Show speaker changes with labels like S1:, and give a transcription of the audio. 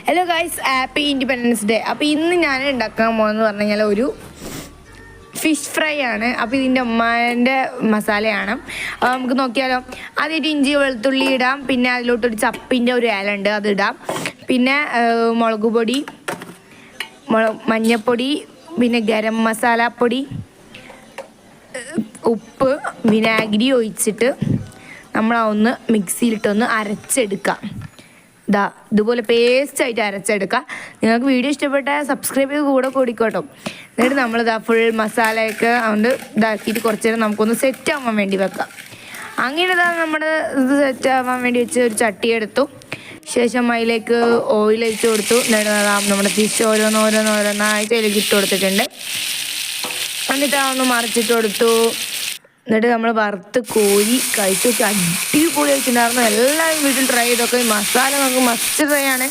S1: Hello guys, happy independence day. അപ്പോൾ ഇന്ന് ഞാൻ ഉണ്ടാക്കാൻ പോകുന്നത് പറഞ്ഞു കഴിഞ്ഞാൽ ഒരു ഫിഷ് ഫ്രൈ ആണ്. അപ്പോൾ ഇതിൻ്റെ ഉമ്മാൻ്റെ മസാലയാണ്. അപ്പോൾ നമുക്ക് നോക്കിയാലോ. ആദ്യമായിട്ട് ഇഞ്ചി വെളുത്തുള്ളി ഇടാം, പിന്നെ അതിലോട്ടൊരു ചപ്പിൻ്റെ ഒരു ഇല ഉണ്ട്, അത് ഇടാം. പിന്നെ മുളക് പൊടി, മഞ്ഞൾപ്പൊടി, പിന്നെ ഗരം മസാലപ്പൊടി, ഉപ്പ്, വിനാഗിരി ഒഴിച്ചിട്ട് നമ്മളൊന്ന് മിക്സിയിലിട്ടൊന്ന് അരച്ചെടുക്കാം. ഇതുപോലെ പേസ്റ്റായിട്ട് അരച്ചെടുക്കുക. നിങ്ങൾക്ക് വീഡിയോ ഇഷ്ടപ്പെട്ടാൽ സബ്സ്ക്രൈബ് ചെയ്ത് കൂടെ കൂടിക്കോട്ടോ. എന്നിട്ട് നമ്മളിതാ ഫുൾ മസാലയൊക്കെ അതുകൊണ്ട് ഇതാക്കിയിട്ട് കുറച്ച് നേരം നമുക്കൊന്ന് സെറ്റ് ആവാൻ വേണ്ടി വെക്കാം. അങ്ങനെ നമ്മുടെ ഇത് സെറ്റ് ആവാൻ വേണ്ടി വെച്ച് ഒരു ചട്ടി എടുത്തു. ശേഷം അതിലേക്ക് ഓയിൽ ഒഴിച്ച് കൊടുത്തു. എന്നിട്ട് നമ്മുടെ ഫിഷ് ഓരോന്നായിട്ട് അതിലേക്ക് ഇട്ട് കൊടുത്തിട്ടുണ്ട്. എന്നിട്ട് അതൊന്ന് മറിച്ചിട്ട് കൊടുത്തു. എന്നിട്ട് നമ്മൾ വറുത്ത് കോരി കഴിച്ച് നോക്കി, അടിപൊളി ആയിട്ടുണ്ടായിരുന്നു. എല്ലാവരും വീട്ടിൽ ട്രൈ ചെയ്തൊക്കെ. ഈ മസാല നമുക്ക് മസ്റ്റ് ട്രൈ ആണ്.